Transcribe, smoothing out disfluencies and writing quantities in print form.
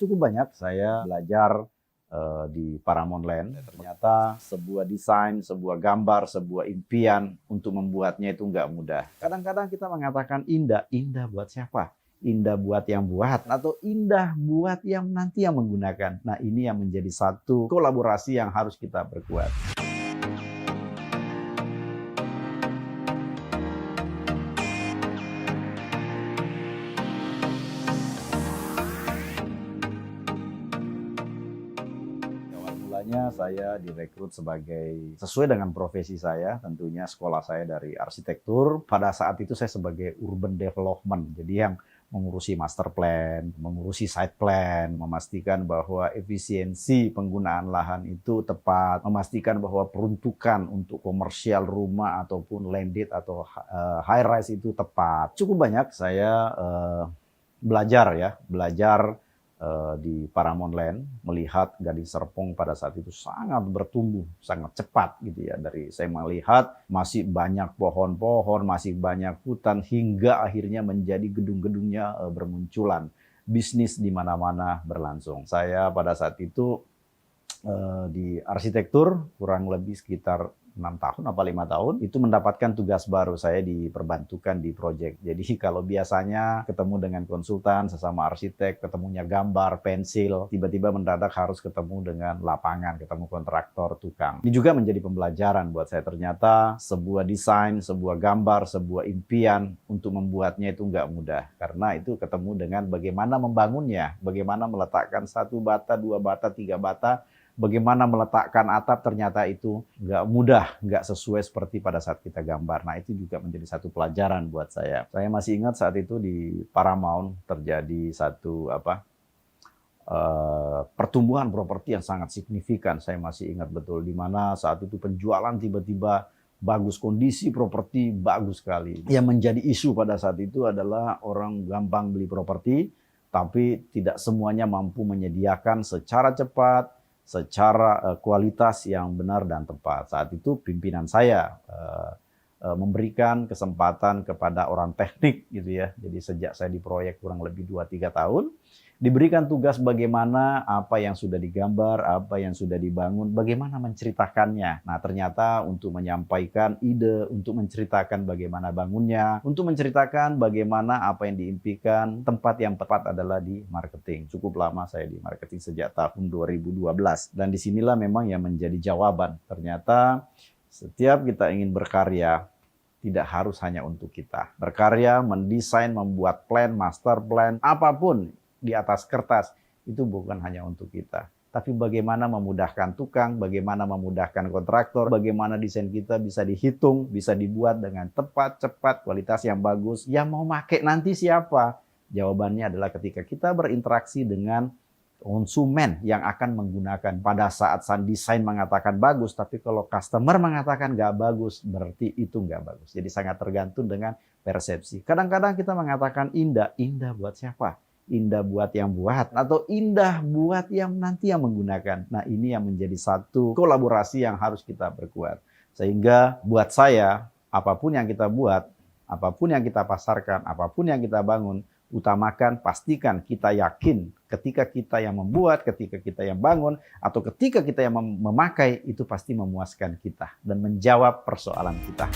Cukup banyak saya belajar di Paramount Land. Ternyata sebuah desain, sebuah gambar, sebuah impian untuk membuatnya itu nggak mudah. Kadang-kadang kita mengatakan indah. Indah buat siapa? Indah buat yang buat atau indah buat yang nanti yang menggunakan. Nah, ini yang menjadi satu kolaborasi yang harus kita perkuat. Mulanya saya direkrut sesuai dengan profesi saya, tentunya sekolah saya dari arsitektur. Pada saat itu saya sebagai urban development, jadi yang mengurusi master plan, mengurusi site plan, memastikan bahwa efisiensi penggunaan lahan itu tepat, memastikan bahwa peruntukan untuk komersial rumah ataupun landed atau high rise itu tepat. Cukup banyak saya belajar di Paramount Land, melihat Gading Serpong pada saat itu sangat bertumbuh, sangat cepat gitu ya. Dari saya melihat masih banyak pohon-pohon, masih banyak hutan, hingga akhirnya menjadi gedung-gedungnya bermunculan. Bisnis di mana-mana berlangsung. Saya pada saat itu di arsitektur kurang lebih sekitar 6 tahun apa 5 tahun itu mendapatkan tugas baru. Saya diperbantukan di proyek. Jadi kalau biasanya ketemu dengan konsultan sesama arsitek, ketemunya gambar, pensil, tiba-tiba mendadak harus ketemu dengan lapangan, ketemu kontraktor, tukang. Ini juga menjadi pembelajaran buat saya. Ternyata sebuah desain, sebuah gambar, sebuah impian untuk membuatnya itu nggak mudah. Karena itu ketemu dengan bagaimana membangunnya, bagaimana meletakkan 1 bata, 2 bata, 3 bata, bagaimana meletakkan atap, ternyata itu nggak mudah, nggak sesuai seperti pada saat kita gambar. Nah, itu juga menjadi satu pelajaran buat saya. Saya masih ingat saat itu di Paramount terjadi satu pertumbuhan properti yang sangat signifikan. Saya masih ingat betul di mana saat itu penjualan tiba-tiba bagus, kondisi properti bagus sekali. Yang menjadi isu pada saat itu adalah orang gampang beli properti, tapi tidak semuanya mampu menyediakan secara cepat, secara kualitas yang benar dan tepat. Saat itu pimpinan saya memberikan kesempatan kepada orang teknik gitu ya. Jadi sejak saya di proyek kurang lebih 2-3 tahun, diberikan tugas bagaimana apa yang sudah digambar, apa yang sudah dibangun, bagaimana menceritakannya. Nah, ternyata untuk menyampaikan ide, untuk menceritakan bagaimana bangunnya, untuk menceritakan bagaimana apa yang diimpikan, tempat yang tepat adalah di marketing. Cukup lama saya di marketing sejak tahun 2012. Dan disinilah memang yang menjadi jawaban. Ternyata setiap kita ingin berkarya, tidak harus hanya untuk kita. Berkarya, mendesain, membuat plan, master plan, apapun di atas kertas, itu bukan hanya untuk kita. Tapi bagaimana memudahkan tukang, bagaimana memudahkan kontraktor, bagaimana desain kita bisa dihitung, bisa dibuat dengan tepat, cepat, kualitas yang bagus. Yang mau pakai nanti siapa? Jawabannya adalah ketika kita berinteraksi dengan konsumen yang akan menggunakan. Pada saat desain mengatakan bagus, tapi kalau customer mengatakan nggak bagus, berarti itu nggak bagus. Jadi sangat tergantung dengan persepsi. Kadang-kadang kita mengatakan indah. Indah buat siapa? Indah buat yang buat atau indah buat yang nanti yang menggunakan. Nah, ini yang menjadi satu kolaborasi yang harus kita perkuat. Sehingga buat saya, apapun yang kita buat, apapun yang kita pasarkan, apapun yang kita bangun, utamakan, pastikan kita yakin ketika kita yang membuat, ketika kita yang bangun, atau ketika kita yang memakai, itu pasti memuaskan kita dan menjawab persoalan kita.